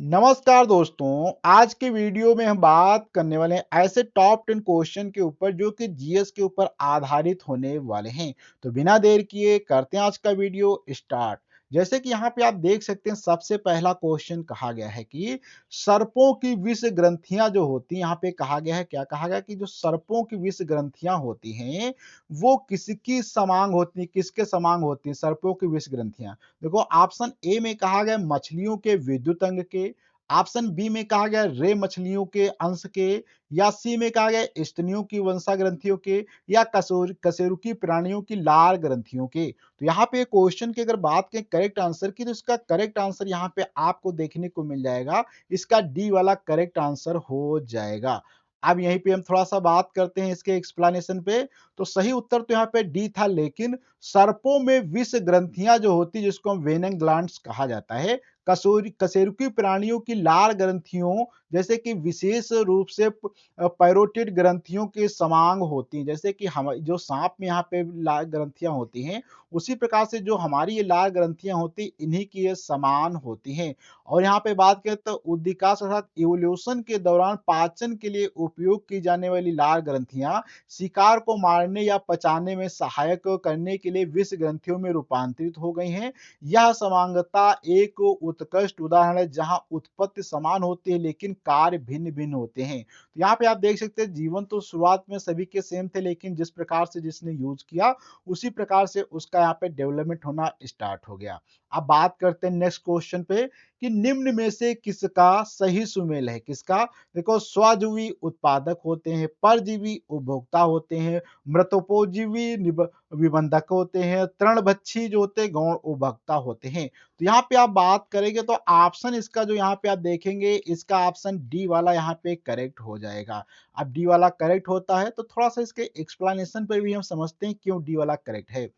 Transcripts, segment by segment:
नमस्कार दोस्तों, आज के वीडियो में हम बात करने वाले हैं ऐसे टॉप 10 क्वेश्चन के ऊपर जो कि जीएस के ऊपर आधारित होने वाले हैं। तो बिना देर किए करते हैं आज का वीडियो स्टार्ट। जैसे कि यहाँ पे आप देख सकते हैं सबसे पहला क्वेश्चन कहा गया है कि सर्पों की विष ग्रंथियां जो होती हैं, यहाँ पे कहा गया है क्या कहा गया कि जो सर्पों की विष ग्रंथियां होती हैं वो किसकी समान होती हैं, किसके समान होती हैं सर्पों की विष ग्रंथियां। देखो ऑप्शन ए में कहा गया मछलियों के विद्युत अंग के, ऑप्शन बी में कहा गया रे मछलियों के अंश के, या सी में कहा गया स्तनियों की वंशा ग्रंथियों के, या कशेरुकी प्राणियों की लार ग्रंथियों के। तो यहाँ पे क्वेश्चन की अगर बात करें करेक्ट आंसर की, तो इसका करेक्ट आंसर यहाँ पे आपको देखने को मिल जाएगा, इसका डी वाला करेक्ट आंसर हो जाएगा। अब यहीं पे हम थोड़ा सा बात करते हैं इसके एक्सप्लेनेशन पे। तो सही उत्तर तो यहाँ पे डी था, लेकिन सर्पों में विष ग्रंथियां जो होती जिसको हम वेनन ग्लैंड्स कहा जाता है, कशेरुकी प्राणियों की लार ग्रंथियों जैसे कि विशेष रूप से पैरोटिड ग्रंथियों के समान होती हैं। जैसे कि हम जो सांप में यहाँ पे लार ग्रंथियां होती हैं, उसी प्रकार से जो हमारी ये लार ग्रंथियां होती इन्हीं की ये समान होती हैं। और यहाँ पे बात करें तो उद्विकास अर्थात इवोल्यूशन के दौरान पाचन के लिए उपयोग की जाने वाली लार ग्रंथियां शिकार को मारने या पचाने में सहायक करने के लिए विष ग्रंथियों में रूपांतरित हो गई हैं। यह समांगता एक उत्कृष्ट उदाहरण है जहां उत्पत्ति समान होती है लेकिन कार्य भिन्न भिन्न होते हैं। तो यहाँ पे आप देख सकते हैं जीवन तो शुरुआत में सभी के सेम थे, लेकिन जिस प्रकार से जिसने यूज किया उसी प्रकार से उसका यहाँ पे डेवलपमेंट होना स्टार्ट हो गया। अब बात करते हैं नेक्स्ट क्वेश्चन पे कि निम्न में से किसका सही सुमेल है। किसका? देखो स्वजीवी उत्पादक होते हैं, परजीवी उपभोक्ता होते हैं, मृतोपजीवी विबंधक होते हैं, तृणभक्षी जो होते हैं गौण उपभोक्ता होते हैं। तो यहाँ पे आप बात करेंगे तो ऑप्शन इसका जो यहाँ पे आप देखेंगे इसका ऑप्शन डी वाला यहाँ पे करेक्ट हो जाएगा। अब डी वाला करेक्ट होता है तो थोड़ा सा इसके एक्सप्लेनेशन पर भी हम समझते हैं क्यों डी वाला करेक्ट है।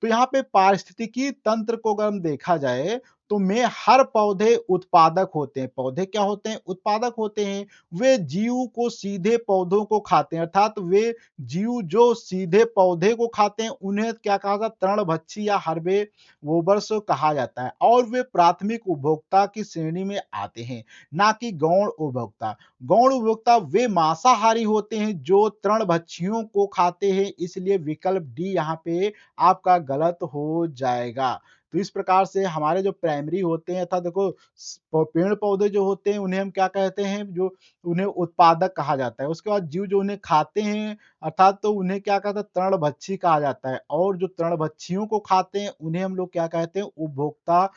तो यहाँ पे पारिस्थितिकी तंत्र को अगर हम देखा जाए तो में हर पौधे उत्पादक होते हैं। पौधे क्या होते हैं? उत्पादक होते हैं। वे जीव को सीधे पौधों को खाते हैं, अर्थात वे जीव जो सीधे पौधे को खाते हैं उन्हें क्या कहा जाता है? तृणभक्षी या हर्बेवोर्स कहा जाता है। और वे प्राथमिक उपभोक्ता की श्रेणी में आते हैं, ना कि गौण उपभोक्ता। गौण उपभोक्ता वे मांसाहारी होते हैं जो तृणभक्षियों को खाते हैं, इसलिए विकल्प डी यहाँ पे आपका गलत हो जाएगा। तो इस प्रकार से हमारे जो प्राइमरी होते हैं, अर्थात देखो पेड़ पौधे जो होते हैं उन्हें हम क्या कहते हैं? जो उन्हें उत्पादक कहा जाता है। उसके बाद जीव जो उन्हें खाते हैं, अर्थात तो उन्हें क्या कहते हैं? तृणभक्षी कहा जाता है। और जो तृणभक्षियों को खाते हैं उन्हें हम लोग क्या कहते हैं? उपभोक्ता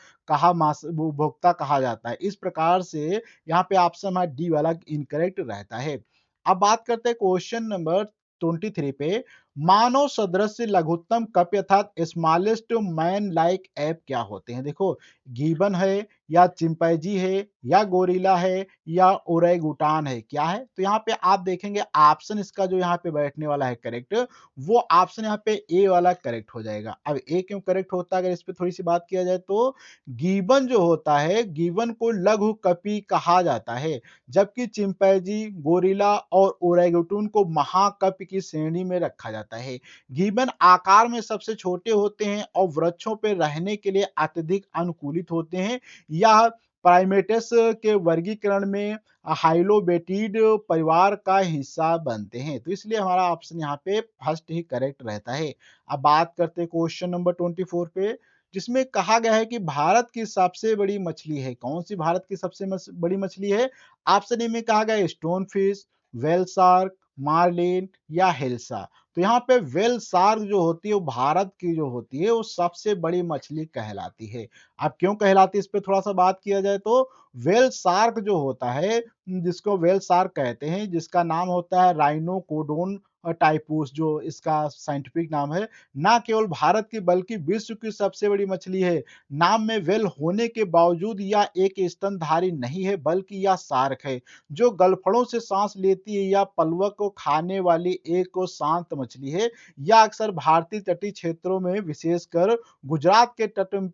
कहा जाता है। इस प्रकार से यहाँ पे ऑप्शन हमारा डी वाला इनकरेक्ट रहता है। अब बात करते हैं क्वेश्चन नंबर 23 पे। मानव सदृश लघुत्तम कप अर्थात स्मॉलेस्ट मैन लाइक ऐप क्या होते हैं? देखो गिबन है, या चिंपैंजी है, या गोरिल्ला है, या ओरेंगुटान है, क्या है? तो यहाँ पे आप देखेंगे ऑप्शन इसका जो यहाँ पे बैठने वाला है करेक्ट, वो ऑप्शन यहाँ पे ए वाला करेक्ट हो जाएगा। अब ए क्यों करेक्ट होता है अगर इस पे थोड़ी सी बात किया जाए तो गिबन जो होता है, गिबन को लघु कपि कहा जाता है, जबकि चिंपैंजी, गोरिल्ला और ओरेंगुटन को महाकपि की श्रेणी में रखा जाता है। गिबन आकार में सबसे छोटे होते हैं और वृक्षों पर रहने के लिए अत्यधिक अनुकूलित होते हैं। यह प्राइमेट्स के वर्गीकरण में हाइलोबेटिड परिवार का हिस्सा बनते हैं। तो इसलिए हमारा ऑप्शन यहाँ पे फर्स्ट ही करेक्ट रहता है। अब बात करते हैं क्वेश्चन नंबर 24 पे, जिसमें कहा गया है कि भारत की सबसे बड़ी मछली है। कौन सी भारत की सबसे बड़ी मछली है? ऑप्शन ए में कहा गया stone fish, whale shark, marlin, या हिल्सा। तो यहाँ पे वेल शार्क जो होती है वो भारत की जो होती है वो सबसे बड़ी मछली कहलाती है। अब क्यों कहलाती है इस पे थोड़ा सा बात किया जाए तो वेल शार्क जो होता है, जिसको वेल शार्क कहते हैं, जिसका नाम होता है राइनोकोडोन टाइपूस, जो इसका साइंटिफिक नाम है, ना केवल भारत की बल्कि विश्व की सबसे बड़ी मछली है। नाम में वेल होने के बावजूद यह एक स्तनधारी नहीं है, बल्कि यह शार्क है जो गलफड़ों से सांस लेती है या पलवक को खाने वाली एक शांत मछली है। यह अक्सर भारतीय तटीय क्षेत्रों में विशेषकर गुजरात के तट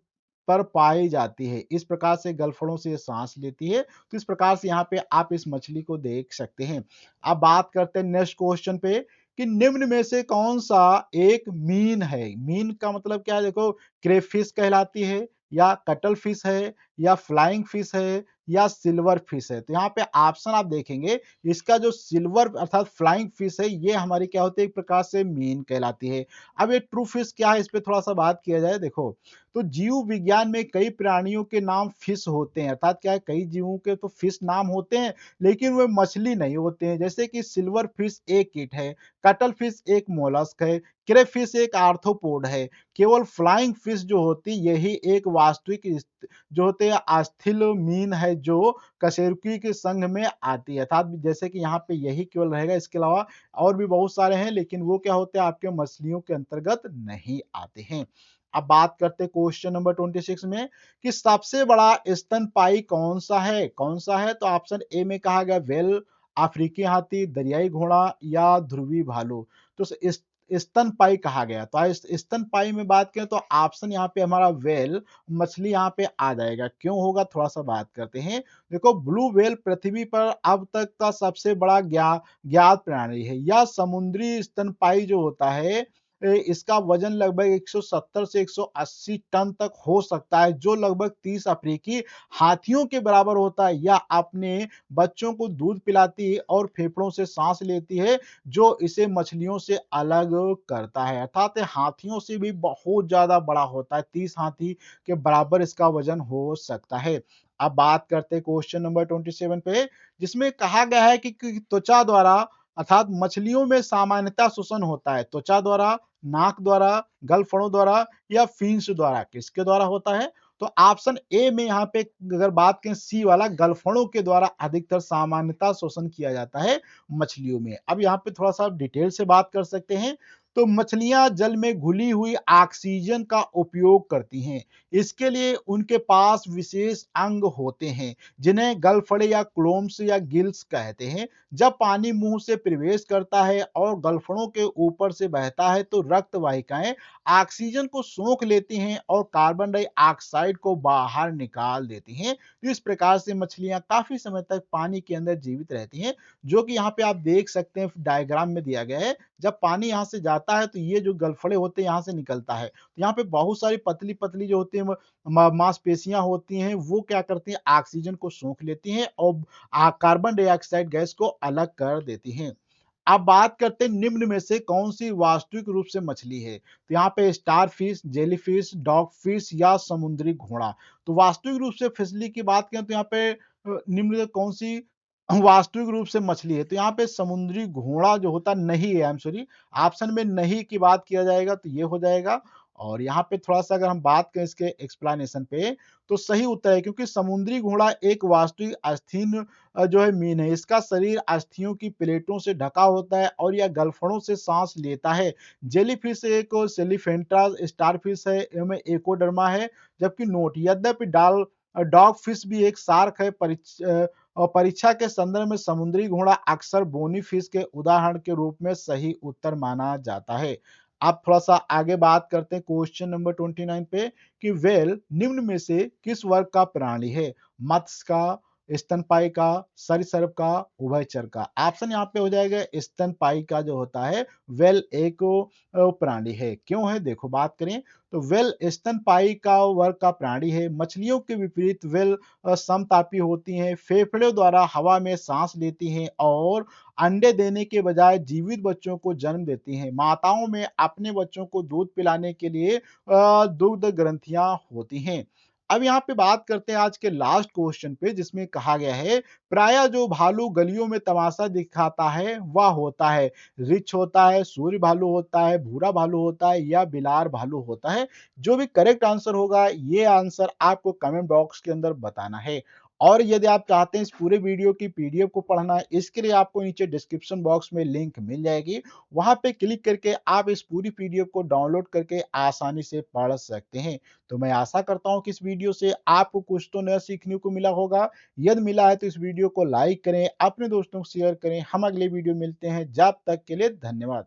पर पाई जाती है। इस प्रकार से गलफड़ों से सांस लेती है। तो इस प्रकार से यहाँ पे आप इस मछली को देख सकते हैं। अब बात करते हैं नेक्स्ट क्वेश्चन पे कि निम्न में से कौन सा एक मीन है? मीन का मतलब क्या है? देखो क्रेफिश कहलाती है, या कटल फिश है, या फ्लाइंग फिश है, या सिल्वर फिश है? तो यहाँ पे ऑप्शन आप देखेंगे, इसका जो सिल्वर अर्थात फ्लाइंग फिश है, ये हमारी क्या होती है, एक प्रकार से मीन कहलाती है। अब ये ट्रू फिश क्या है, इस पे थोड़ा-सा बात किया जाए। देखो, तो जीव विज्ञान में कई प्राणियों के नाम फिश होते हैं, अर्थात क्या है, कई जीवों के तो फिश नाम होते हैं, लेकिन वे मछली नहीं होते हैं। जैसे कि सिल्वर फिश एक कीट है, कटल फिश एक मोलस्क है, क्रेफिश एक आर्थ्रोपोड है। केवल फ्लाइंग फिश जो होती यही एक वास्तविक जो होते हैं आस्थिल मीन है, जो कशेरुकी के संघ में आती है। अर्थात जैसे कि यहाँ पे यही केवल रहेगा, इसके अलावा और भी बहुत सारे हैं, लेकिन वो क्या होते हैं, आपके मछलियों के अंतर्गत नहीं आते हैं। अब बात करते हैं क्वेश्चन नंबर 26 में कि सबसे बड़ा स्तनपायी कौन सा है? कौन सा है? तो ऑप्शन ए में कहा गया व्हेल, अफ्रीकी हाथी, दरियाई घोड़ा या ध्रुवी भालू। तो इस स्तनपायी कहा गया। तो स्तनपायी में बात करें तो ऑप्शन यहाँ पे हमारा व्हेल मछली यहाँ पे आ जाएगा। क्यों होगा, थोड़ा-सा बात करते हैं। देखो, ब्लू व्हेल पृथ्वी पर अब तक का सबसे बड़ा ज्ञात प्राणी है। यह समुद्री स्तनपायी जो होता है, इसका वजन लगभग 170 से 180 टन तक हो सकता है, जो लगभग 30 अफ्रीकी हाथियों के बराबर होता है। यह अपने बच्चों को दूध पिलाती है और फेफड़ों से सांस लेती है, जो इसे मछलियों से अलग करता है। अर्थात हाथियों से भी बहुत ज्यादा बड़ा होता है, 30 हाथी के बराबर इसका वजन हो सकता है। अब बात करते हैं क्वेश्चन नंबर 27 पे, जिसमें कहा गया है कि त्वचा द्वारा अर्थात मछलियों में सामान्यतः श्वसन होता है, त्वचा द्वारा, नाक द्वारा, गलफड़ों द्वारा या फिन्स द्वारा। किसके द्वारा होता है? तो ऑप्शन ए में यहाँ पे अगर बात करें, सी वाला, गलफड़ों के द्वारा अधिकतर सामान्यतः शोषण किया जाता है मछलियों में। अब यहाँ पे थोड़ा सा डिटेल से बात कर सकते हैं। तो मछलियां जल में घुली हुई ऑक्सीजन का उपयोग करती हैं। इसके लिए उनके पास विशेष अंग होते हैं, जिन्हें गलफड़े या क्लोम्स या गिल्स कहते हैं। जब पानी मुंह से प्रवेश करता है और गलफड़ों के ऊपर से बहता है, तो रक्त वाहिकाएं ऑक्सीजन को सोख लेती हैं और कार्बन डाइऑक्साइड को बाहर निकाल देती हैं। तो इस प्रकार से मछलियां काफी समय तक पानी के अंदर जीवित रहती हैं, जो कि यहाँ पे आप देख सकते हैं, डायग्राम में दिया गया है। जब पानी यहाँ से जाता है, तो ये जो गलफड़े होते हैं यहाँ से निकलता है, तो यहाँ पे बहुत सारी पतली पतली जो होती है मांसपेशियां होती हैं, वो क्या करती हैं, ऑक्सीजन को सोख लेती हैं और कार्बन डाइऑक्साइड गैस को अलग कर देती हैं। अब बात करते हैं, निम्न में से कौन सी वास्तविक रूप से मछली है? तो यहाँ पे star fish, jellyfish, dog fish या समुद्री घोड़ा। तो वास्तविक रूप से फिसली की बात करें तो यहाँ पे निम्न में कौन सी वास्तविक रूप से मछली है? तो यहाँ पे समुद्री घोड़ा जो होता नहीं है, आई एम सॉरी, ऑप्शन में नहीं की बात किया जाएगा तो ये हो जाएगा। और यहाँ पे थोड़ा-सा अगर हम बात करें इसके एक्सप्लेनेशन पे, तो सही उत्तर है, क्योंकि समुद्री घोड़ा एक वास्तविक आस्तीन जो है मीन है। इसका शरीर अस्थियों की प्लेटों से ढका होता है और यह गलफड़ों से सांस लेता है। जेलीफिश एक सेलिफेंट्रा स्टारफिश है, इनमें एकोडर्मा है, जबकि नोट, यद्यपि डॉग फिश भी एक शार्क है। और परीक्षा के संदर्भ में समुद्री घोड़ा अक्सर बोनी फिश के उदाहरण के रूप में सही उत्तर माना जाता है। आप थोड़ा-सा आगे बात करते हैं क्वेश्चन नंबर 29 पे कि व्हेल निम्न में से किस वर्ग का प्राणी है? मत्स्य का, स्तनपायी का, सरीसृप का, उभयचर का। ऑप्शन यहाँ पे हो जाएगा स्तनपायी का जो होता है, व्हेल एक प्राणी है। क्यों है? देखो, बात करें तो व्हेल स्तनपायी का वर्ग का प्राणी है। मछलियों के विपरीत व्हेल समतापी होती हैं, फेफड़ों द्वारा हवा में सांस लेती हैं और अंडे देने के बजाय जीवित बच्चों को जन्म देती हैं। माताओं में अपने बच्चों को दूध पिलाने के लिए दुग्ध ग्रंथियां होती हैं। अब यहाँ पे बात करते हैं आज के लास्ट क्वेश्चन पे, जिसमें कहा गया है, प्रायः जो भालू गलियों में तमाशा दिखाता है वह होता है, रिछ होता है, सूर्य भालू होता है, भूरा भालू होता है या बिलार भालू होता है? जो भी करेक्ट आंसर होगा, ये आंसर आपको कमेंट बॉक्स के अंदर बताना है। और यदि आप चाहते हैं इस पूरे वीडियो की पीडीएफ को पढ़ना, इसके लिए आपको नीचे डिस्क्रिप्शन बॉक्स में लिंक मिल जाएगी। वहां पे क्लिक करके आप इस पूरी पीडीएफ को डाउनलोड करके आसानी से पढ़ सकते हैं। तो मैं आशा करता हूं कि इस वीडियो से आपको कुछ तो नया सीखने को मिला होगा। यदि मिला है तो इस वीडियो को लाइक करें, अपने दोस्तों को शेयर करें। हम अगले वीडियो मिलते हैं, जब तक के लिए धन्यवाद।